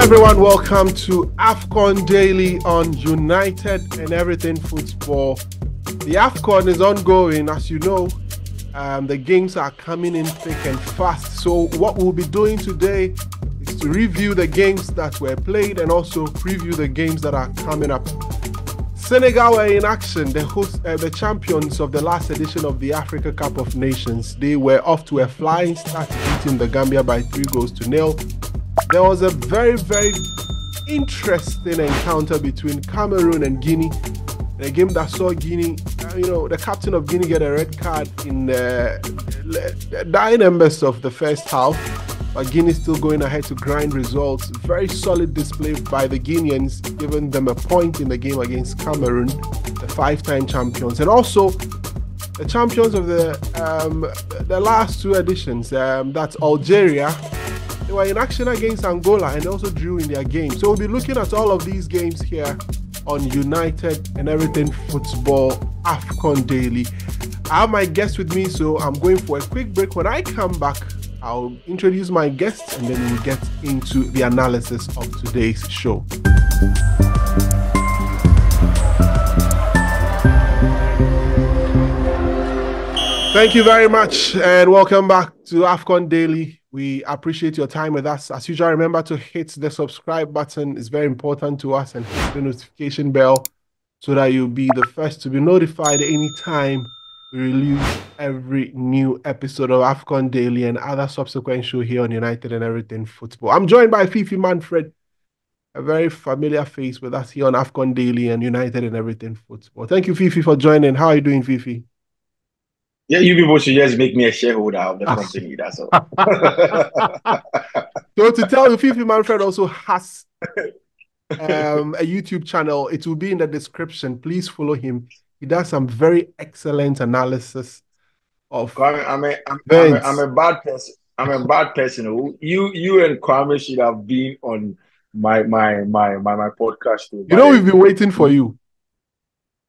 everyone, welcome to AFCON Daily on United and Everything Football. The AFCON is ongoing, as you know. The games are coming in thick and fast. So what we'll be doing today is to review the games that were played and also preview the games that are coming up. Senegal were in action, the champions of the last edition of the Africa Cup of Nations. They were off to a flying start, beating the Gambia by 3-0. There was a very, very interesting encounter between Cameroon and Guinea. A game that saw Guinea, the captain of Guinea get a red card in the dying embers of the first half. But Guinea still going ahead to grind results. Very solid display by the Guineans, giving them a point in the game against Cameroon, the 5-time champions. And also, the champions of the last two editions, that's Algeria. They were in action against Angola and also drew in their game. So we'll be looking at all of these games here on United and Everything Football AFCON Daily. I have my guest with me, so I'm going for a quick break. When I come back, I'll introduce my guests and then we'll get into the analysis of today's show. Thank you very much and welcome back to AFCON Daily. We appreciate your time with us. As usual, remember to hit the subscribe button. It's very important to us, and hit the notification bell so that you'll be the first to be notified anytime we release every new episode of AFCON Daily and other subsequent show here on United and Everything Football. I'm joined by Fifi Manfred, a very familiar face with us here on AFCON Daily and United and Everything Football. Thank you, Fifi, for joining. How are you doing, Fifi? Yeah, you people should just make me a shareholder of the company, that's all. So to tell you, Fifi Manfred also has a YouTube channel. It will be in the description. Please follow him. He does some very excellent analysis of I'm a bad person. I'm a bad person. You and Kwame should have been on my podcast too. We've been waiting for you.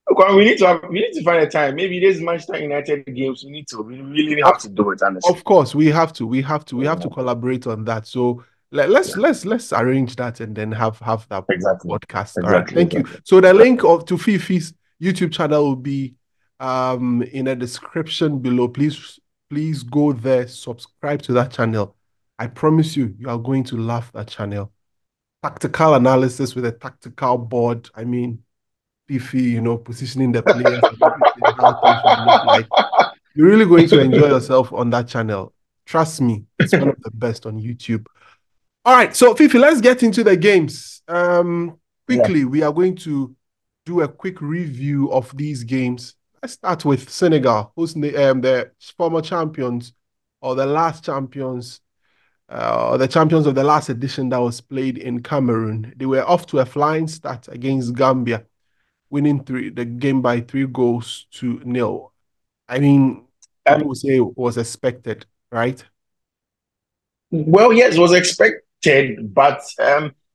Kwame, we need to find a time. Maybe there's Manchester United games. We really have to do it. Honestly. Of course, we have to collaborate on that. So let's arrange that and then have that podcast. All right, thank you. So the link to Fifi's YouTube channel will be in the description below. Please go there, subscribe to that channel. I promise you are going to love that channel. Tactical analysis with a tactical board. I mean, Fifi, positioning the players, how things should look like. You're really going to enjoy yourself on that channel. Trust me, it's one of the best on YouTube. All right, so Fifi, let's get into the games. Quickly, we are going to do a quick review of these games. Let's start with Senegal, who's the former champions or the last champions, the champions of the last edition that was played in Cameroon. They were off to a flying start against Gambia, winning the game by 3-0. I mean, I would say it was expected, right? Well, yes, it was expected, but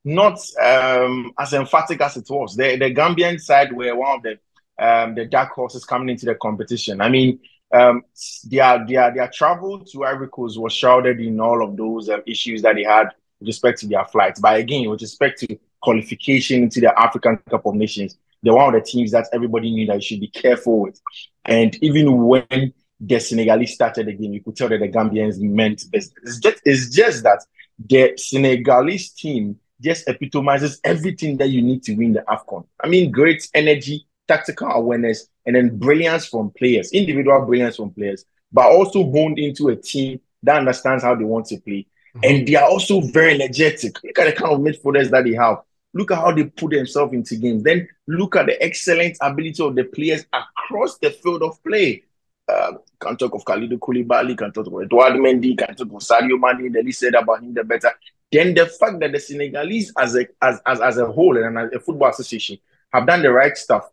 not as emphatic as it was. The Gambian side were one of the dark horses coming into the competition. I mean, their travel to Ivory Coast was shrouded in all of those issues that they had with respect to their flights. But again, with respect to qualification into the African Cup of Nations, they're one of the teams that everybody knew that you should be careful with. And even when the Senegalese started the game, you could tell that the Gambians meant business. It's just that the Senegalese team just epitomizes everything that you need to win the AFCON. I mean, great energy, tactical awareness, and then brilliance from players, individual brilliance from players, but also honed into a team that understands how they want to play. Mm-hmm. And they are also very energetic. Look at the kind of midfielders that they have. Look at how they put themselves into games. Then look at the excellent ability of the players across the field of play. Can talk of Kalidou Koulibaly, can talk of Edouard Mendy, can talk of Sadio Mane. The least said about him, the better. Then the fact that the Senegalese as a whole and as a football association have done the right stuff.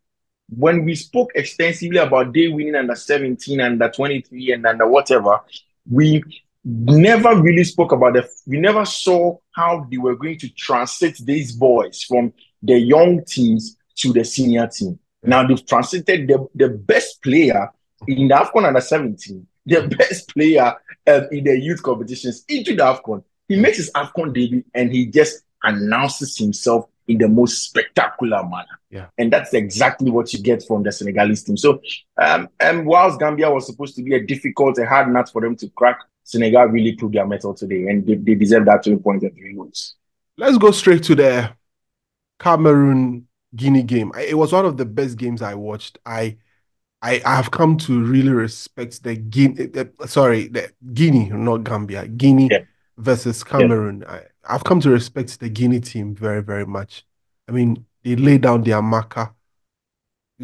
When we spoke extensively about they winning under 17, under 23, and under whatever, we never really spoke about we never saw how they were going to translate these boys from the young teams to the senior team. Now they've translated the best player in the AFCON under 17, the best player in the youth competitions into the AFCON. He makes his AFCON debut and he just announces himself in the most spectacular manner. Yeah. And that's exactly what you get from the Senegalese team. So, whilst Gambia was supposed to be a difficult, a hard nut for them to crack, Senegal really proved their mettle today, and they deserve that 2 points and 3 goals. Let's go straight to the Cameroon Guinea game. It was one of the best games I watched. I have come to really respect the Guinea, not Gambia, Guinea Yeah. versus Yeah. Cameroon. I've come to respect the Guinea team very, very much. I mean, they laid down their marker,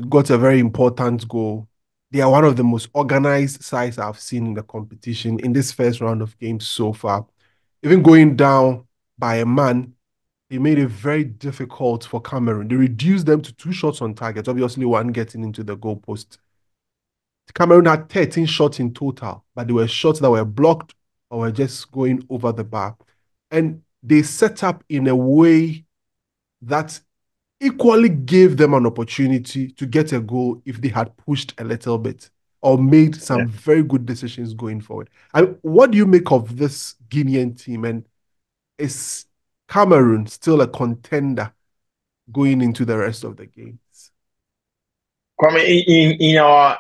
got a very important goal. They are one of the most organized sides I've seen in the competition in this first round of games so far. Even going down by a man, they made it very difficult for Cameroon. They reduced them to 2 shots on target, obviously one getting into the goalpost. Cameroon had 13 shots in total, but they were shots that were blocked or were just going over the bar. And they set up in a way that equally gave them an opportunity to get a goal if they had pushed a little bit or made some very good decisions going forward. And what do you make of this Guinean team? And is Cameroon still a contender going into the rest of the games? Kwame,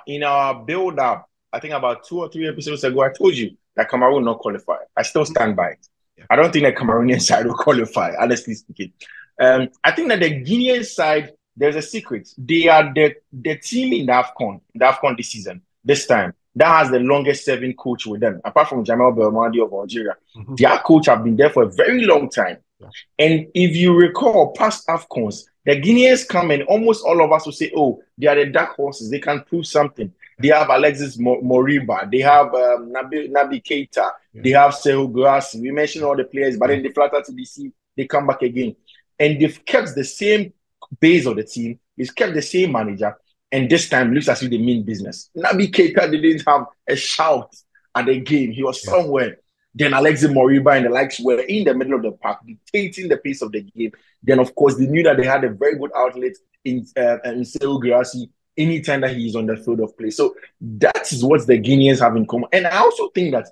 in our build up, I think about 2 or 3 episodes ago, I told you that Cameroon will not qualify. I still stand by it. Yeah. I don't think the Cameroonian side will qualify, honestly speaking. I think that the Guinean side, there's a secret. They are the team in the AFCON this season, this time, that has the longest serving coach with them, apart from Jamal Belmadi of Algeria. Mm-hmm. Their coach have been there for a very long time. Yeah. And if you recall past AFCONs, the Guineans come and almost all of us will say, oh, they are the dark horses. They can prove something. They have Alexis Moriba. They have Nabi Keita. Yeah. They have Sehu Grassi. We mentioned all the players, but then they flatter to DC. They come back again. And they've kept the same base of the team. They've kept the same manager. And this time, it looks as if they mean business. Nabi Keita didn't have a shout at the game. He was somewhere. Then Alexis Moriba and the likes were in the middle of the park, dictating the pace of the game. Then, of course, they knew that they had a very good outlet in Sehu Grassi anytime that he is on the field of play. So that is what the Guineans have in common. And I also think that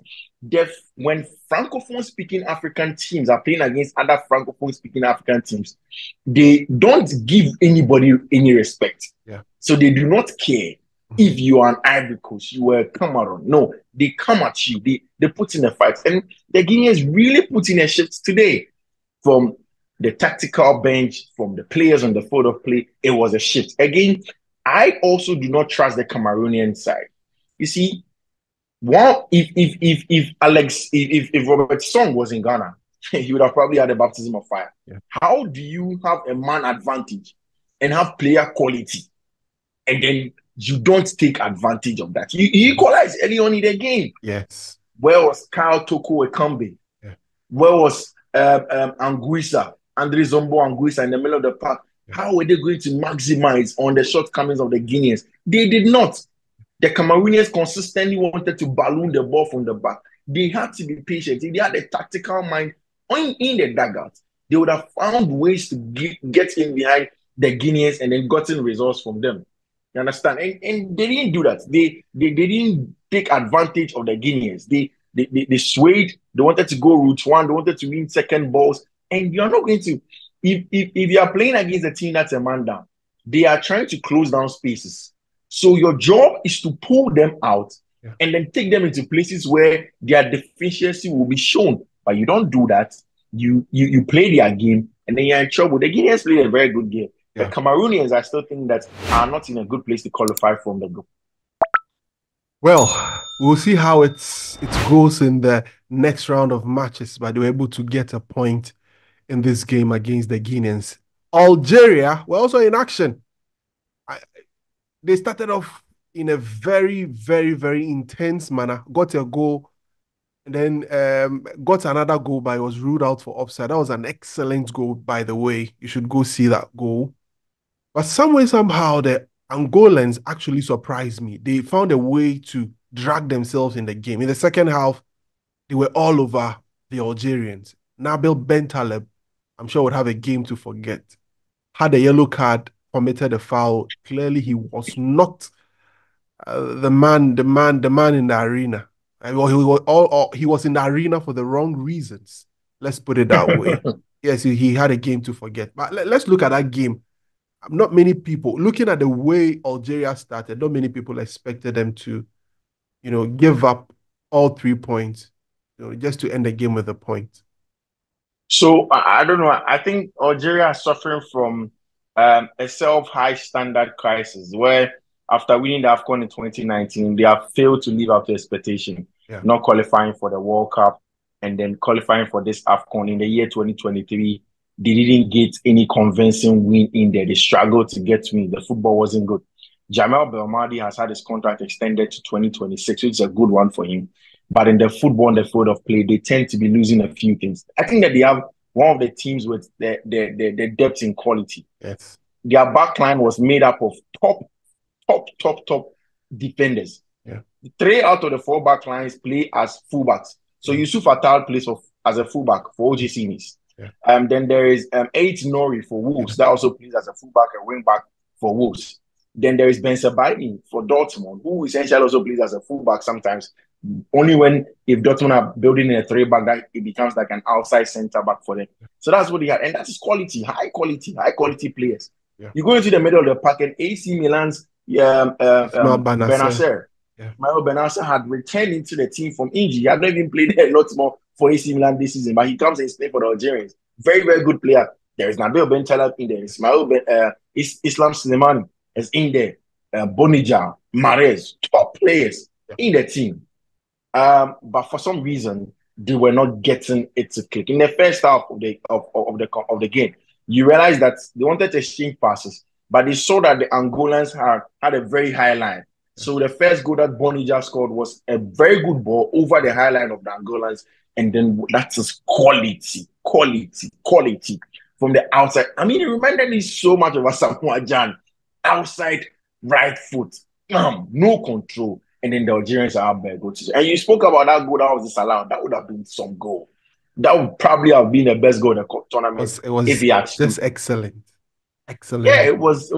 when Francophone-speaking African teams are playing against other Francophone-speaking African teams, they don't give anybody any respect. Yeah. So they do not care. If you are an Ivory Coast, you were Cameroon. No, they come at you. They put in a fight. And the Guineans really put in a shift today. From the tactical bench, from the players on the field of play, it was a shift. Again, I also do not trust the Cameroonian side. You see, if Robert Song was in Ghana, he would have probably had a baptism of fire. Yeah. How do you have a man advantage and have player quality, and then you don't take advantage of that? You equalize early on in the game. Yes. Where was Kyle Toko Ekambi? Yeah. Where was Anguissa, Andre Zombo Anguissa in the middle of the park? Yeah. How were they going to maximize on the shortcomings of the Guineans? They did not. The Cameroonians consistently wanted to balloon the ball from the back. They had to be patient. If they had a tactical mind in the dugout, they would have found ways to get in behind the Guineans and then gotten results from them. You understand? And they didn't do that. They didn't take advantage of the Guineans. They swayed. They wanted to go route one. They wanted to win second balls. And you're not going to, if you are playing against a team that's a man down, they are trying to close down spaces. So your job is to pull them out and then take them into places where their deficiency will be shown. But you don't do that. You play their game and then you're in trouble. The Guineans played a very good game. Yeah. The Cameroonians, I still think that are not in a good place to qualify from the group. Well, we'll see how it goes in the next round of matches, but they were able to get a point in this game against the Guineans. Algeria were also in action. They started off in a very, very, very intense manner, got a goal, and then got another goal, but it was ruled out for offside. That was an excellent goal, by the way. You should go see that goal. But some way, somehow, the Angolans actually surprised me. They found a way to drag themselves in the game. In the second half, they were all over the Algerians. Nabil Bentaleb, I'm sure, would have a game to forget. Had a yellow card, committed a foul. Clearly, he was not the man in the arena. He was in the arena for the wrong reasons. Let's put it that way. Yes, he had a game to forget. But let's look at that game. Not many people, looking at the way Algeria started, not many people expected them to, give up all 3 points, just to end the game with a point. So I don't know. I think Algeria is suffering from a self-high standard crisis where after winning the AFCON in 2019, they have failed to live up to expectation, Yeah. not qualifying for the World Cup and then qualifying for this AFCON in the year 2023. They didn't get any convincing win in there. They struggled to get win. The football wasn't good. Jamal Belmadi has had his contract extended to 2026, which is a good one for him. But in the football, on the field of play, they tend to be losing a few things. I think that they have one of the teams with the depth in quality. Yes. Their back line was made up of top defenders. Yeah. 3 out of the 4 back lines play as fullbacks. So Yusuf Attal plays as a fullback for OGC Nice. Yeah. Then there is Ait Nori for Wolves that also plays as a fullback and wing back for Wolves. Then there is Ben Sebaini for Dortmund, who essentially also plays as a fullback sometimes. Only when if Dortmund are building a 3-back, that it becomes like an outside center back for them. So that's what they had, and that is quality, high quality players. Yeah. You go into the middle of the pack, and AC Milan's Benacer. Mario Benacer had returned into the team from injury. He had not even played a lot more for AC Milan this season, but he comes and plays for the Algerians. Very, very good player. There is Nabil Bentaleb in there. Islam Slimani is in there. Bonija, Mahrez, top players in the team. But for some reason, they were not getting it to click. In the first half of the game, you realize that they wanted to exchange passes, but they saw that the Angolans had a very high line. So the first goal that Bonija scored was a very good ball over the high line of the Angolans, and then that is quality from the outside. I mean, it reminded me so much of Asamoah Gyan, outside right foot, no control. And then the Algerians are up there. And you spoke about that goal that was disallowed. That would have been some goal. That would probably have been the best goal in the tournament. It was if he had just excellent. Yeah, it was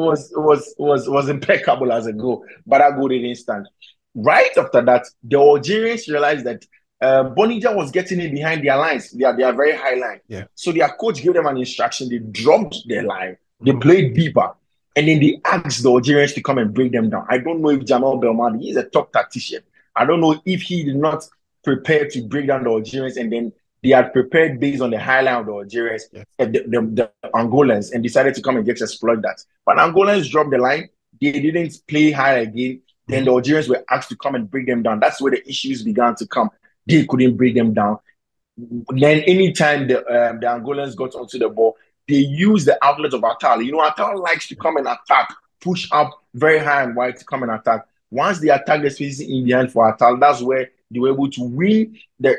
impeccable as a goal, but that goal didn't stand. Right after that, the Algerians realized that Bonija was getting in behind their lines. They are very high line. Yeah. So their coach gave them an instruction. They dropped their line. They played deeper. And then they asked the Algerians to come and break them down. I don't know if Jamal Belmadi, he's a top tactician. I don't know if he did not prepare to break down the Algerians, and then they had prepared based on the high line of the Algerians, the Angolans, and decided to come and just exploit that. But Angolans dropped the line. They didn't play high again. Then the Algerians were asked to come and break them down. That's where the issues began to come. They couldn't break them down. Then anytime the Angolans got onto the ball, they use the outlet of Attal. You know, Attal likes to come and attack, push up very high and wide to come and attack. Once they attack the spaces in behind for Attal, that's where they were able to win the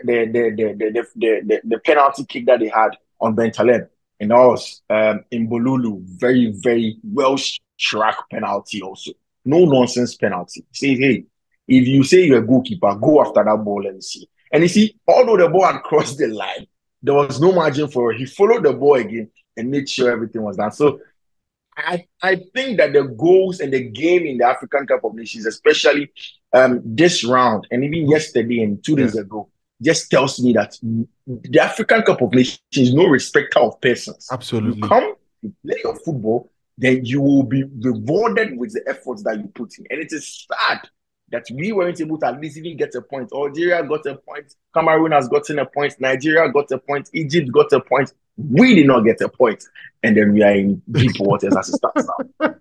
penalty kick that they had on Bentaleb. And that was in Bolulu, very, very well-struck penalty also. No nonsense penalty. Say, hey, if you say you're a goalkeeper, go after that ball and see. And you see, although the ball had crossed the line, there was no margin for it. He followed the ball again and made sure everything was done. So I think that the goals and the game in the African Cup of Nations, especially this round and even yesterday and 2 days ago, just tells me that the African Cup of Nations is no respecter of persons. Absolutely. You come, you play your football, then you will be rewarded with the efforts that you put in. And it is sad that we weren't able to at least even get a point. Algeria got a point. Cameroon has gotten a point. Nigeria got a point. Egypt got a point. We did not get a point. And then we are in deep waters as it starts now.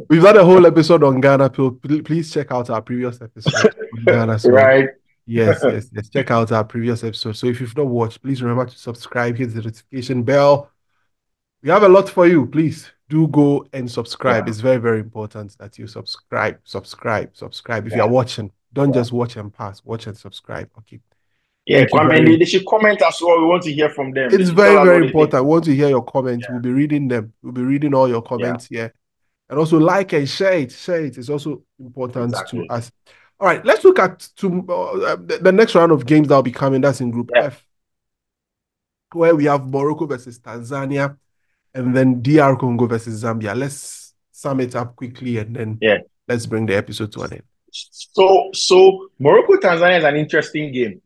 We've had a whole episode on Ghana. Please check out our previous episode on Ghana. So, right. Yes. Check out our previous episode. So if you've not watched, please remember to subscribe, hit the notification bell. We have a lot for you. Please do go and subscribe. It's very, very important that you subscribe. If you are watching, don't just watch and pass. Watch and subscribe. Okay. Yeah, they should comment as well. We want to hear from them. It's very, very important. I want to hear your comments. We'll be reading them. We'll be reading all your comments here. And also like and share it. It's also important to us. All right, let's look at the next round of games that will be coming. That's in Group F, where we have Morocco versus Tanzania, and then DR Congo versus Zambia. Let's sum it up quickly, and then let's bring the episode to an end. So Morocco Tanzania is an interesting game.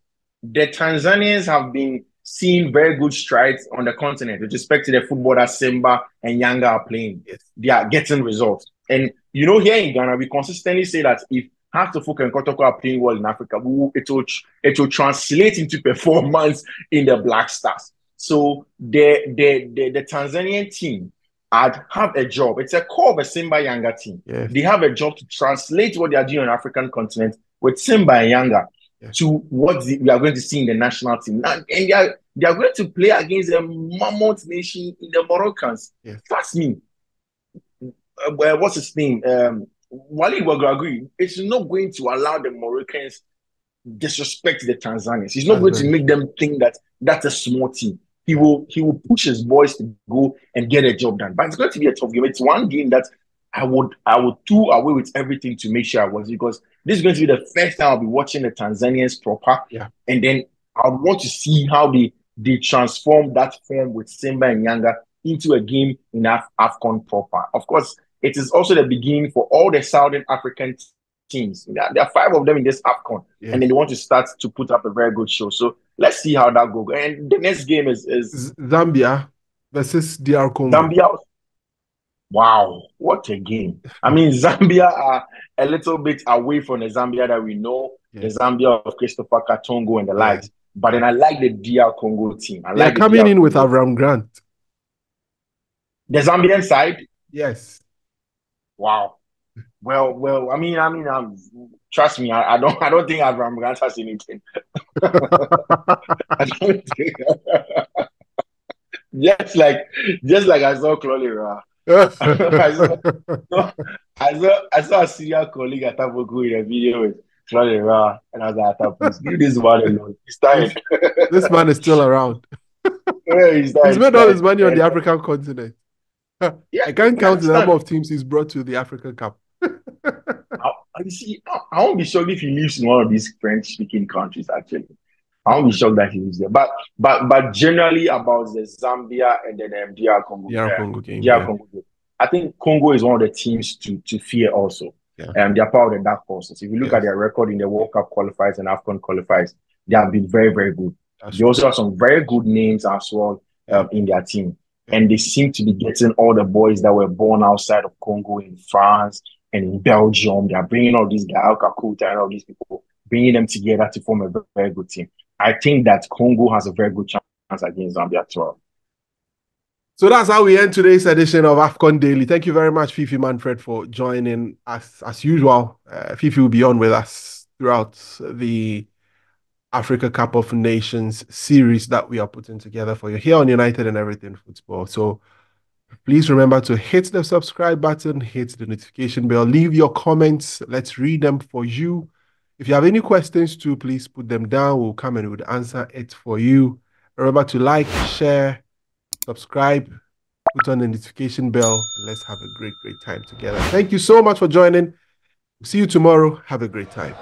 The Tanzanians have been seeing very good strides on the continent with respect to the football that Simba and Yanga are playing. Yes. They are getting results. And here in Ghana, we consistently say that if Hartlepool and Kotoko are playing well in Africa, it will translate into performance in the Black Stars. So the Tanzanian team have a job. It's a core of a Simba Yanga team. Yes. They have a job to translate what they are doing on the African continent with Simba and Yanga to what we are going to see in the national team. And they are going to play against a mammoth nation in the Moroccans. Yes. Trust me. What's his name? Walid Wagragui is not going to allow the Moroccans disrespect the Tanzanians. He's not going to make them think that that's a small team. He will push his boys to go and get a job done. But it's going to be a tough game. It's one game that I would do away with everything to make sure I was, because this is going to be the first time I'll be watching the Tanzanians proper. Yeah. And then I want to see how they transform that form with Simba and Yanga into a game in AFCON proper. Of course, it is also the beginning for all the Southern African teams. There are 5 of them in this AFCON, and then they want to start to put up a very good show. So let's see how that goes. And the next game is Zambia versus DR Congo. Zambia. Wow, what a game. I mean, Zambia are a little bit away from the Zambia that we know, the Zambia of Christopher Katongo and the likes. But then I like the DR Congo team. They're coming in with Avram Grant. The Zambian side? Yes. Wow. Well. I mean, trust me. I don't think Avram Grant has anything. I don't think. just like I saw Clolera. I saw a serial colleague at Taboku in a video with Clolera, and I was like, please leave this man alone. He's tired. This man is still around. He's made all his money on the African continent. I can't count the number of teams he's brought to the African Cup. You see, I won't be shocked if he lives in one of these French-speaking countries, actually. I won't be shocked that he lives there. But generally about the Zambia and then DR Congo. Congo game. Congo game. I think Congo is one of the teams to fear also. Yeah. They're part of the dark horses. If you look at their record in the World Cup qualifiers and AFCON qualifiers, they have been very, very good. They also have some very good names as well in their team. And they seem to be getting all the boys that were born outside of Congo in France and in Belgium. They are bringing all these guys, Al Kakuta and all these people, bringing them together to form a very, very good team. I think that Congo has a very good chance against Zambia as well. So that's how we end today's edition of AFCON Daily. Thank you very much, Fifi Manfred, for joining us as usual. Fifi will be on with us throughout the Africa Cup of Nations series that we are putting together for you here on United and Everything Football. So please remember to hit the subscribe button, hit the notification bell, leave your comments. Let's read them for you. If you have any questions too, please put them down. We'll come and we'll answer it for you. Remember to like, share, subscribe, put on the notification bell, and let's have a great, great time together. Thank you so much for joining. See you tomorrow. Have a great time.